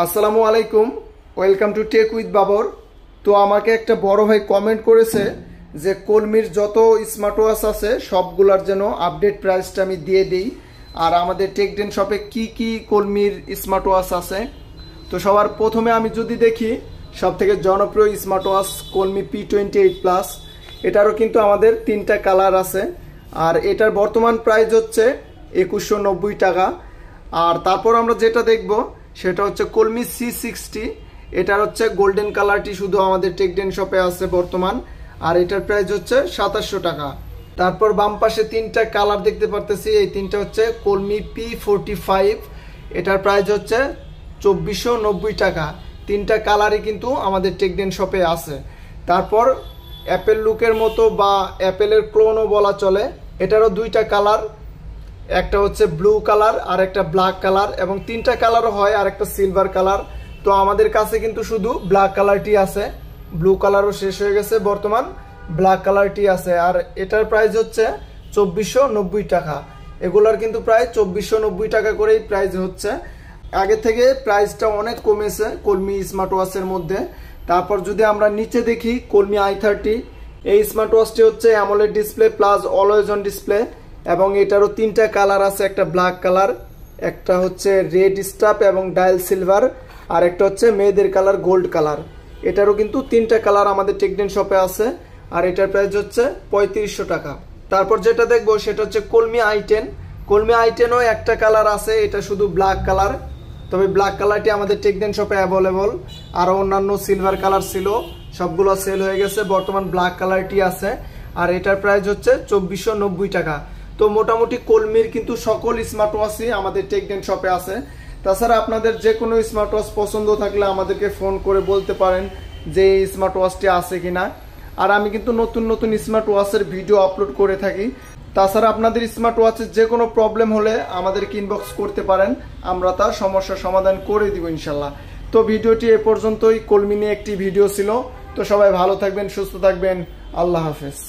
আসসালামু আলাইকুম, welcome to tech with Babar. তো আমাকে একটা বড় ভাই কমেন্ট করেছে যে কলমির যত স্মার্ট ওয়াচ আছে সবগুলোর যেন আপডেট প্রাইসটা আমি দিয়ে দিই, আর আমাদের টেকডেন শপে কি কি কলমির স্মার্ট ওয়াচ আছে। তো সবার প্রথমে আমি যদি দেখি সব থেকে জনপ্রিয় স্মার্ট ওয়াচ কলমি P28+, এটারও কিন্তু আমাদের 3টা কালার আছে, আর এটার বর্তমান প্রাইস হচ্ছে 2190 টাকা। আর তারপর আমরা যেটা দেখব সেটা হচ্ছে কলমি C60, এটার হচ্ছে গোল্ডেন কালারটি শুধু আমাদের টেকডেন শপে আছে বর্তমান, আর এটার প্রাইস হচ্ছে 2700 টাকা। তারপর বাম পাশে 3টা কালার দেখতে পারতেছি, এই 3টা হচ্ছে কলমি P45, এটার প্রাইস হচ্ছে 2490 টাকা। 3টা কালারই কিন্তু আমাদের টেকডেন শপে আছে। তারপর অ্যাপেল লুকের মতো বা অ্যাপেলের ক্লোনও বলা চলে, এটারও 2টা কালার, একটা হচ্ছে ব্লু কালার আর একটা ব্ল্যাক কালার, এবং 3টা কালারও হয়, আর একটা সিলভার কালার। তো আমাদের কাছে কিন্তু শুধু ব্ল্যাক কালারটি আছে, ব্লু কালারও শেষ হয়ে গেছে, বর্তমান ব্ল্যাক কালারটি আছে। আর এটার প্রাইস হচ্ছে 2490 টাকা। এগুলার কিন্তু প্রায় 2490 টাকা করেই প্রাইস হচ্ছে। আগে থেকে প্রাইসটা অনেক কমেছে কলমি স্মার্ট ওয়াচের মধ্যে। তারপর যদি আমরা নিচে দেখি কলমি i30, এই স্মার্ট ওয়াচটি হচ্ছে AMOLED display plus always on display, এবং এটারও 3টা কালার আছে, একটা ব্ল্যাক কালার, একটা হচ্ছে রেড স্টাফ এবং ডায়াল সিলভার, আর একটা হচ্ছে মেয়েদের কালার গোল্ড কালার। এটারও কিন্তু 3টা কালার আমাদের টেকডেন শপে আছে, আর এটার প্রাইস হচ্ছে 3500 টাকা। তারপর যেটা দেখবো সেটা হচ্ছে কলমি i10। কলমি i10ও একটা কালার আছে, এটা শুধু ব্ল্যাক কালার, তবে ব্ল্যাক কালারটি আমাদের টেকডেন শপে অ্যাভেলেবল। আরও অন্যান্য সিলভার কালার ছিল, সবগুলো সেল হয়ে গেছে, বর্তমান ব্ল্যাক কালারটি আছে, আর এটার প্রাইস হচ্ছে 2490 টাকা। তো মোটামুটি কলমির কিন্তু সকল স্মার্ট ওয়াচই আমাদের টেকডেন শপে আছে। তাছাড়া আপনাদের যে কোনো স্মার্ট ওয়াচ পছন্দ থাকলে আমাদেরকে ফোন করে বলতে পারেন যে এই স্মার্ট ওয়াচটি আছে কিনা। আর আমি কিন্তু নতুন নতুন স্মার্ট ওয়াচের ভিডিও আপলোড করে থাকি। তাছাড়া আপনাদের স্মার্ট ওয়াচের যে কোনো প্রবলেম হলে আমাদেরকে ইনবক্স করতে পারেন, আমরা তার সমস্যার সমাধান করে দিব ইনশাল্লাহ। তো ভিডিওটি এ পর্যন্তই, কলমি নিয়ে একটি ভিডিও ছিল। তো সবাই ভালো থাকবেন, সুস্থ থাকবেন, আল্লাহ হাফেজ।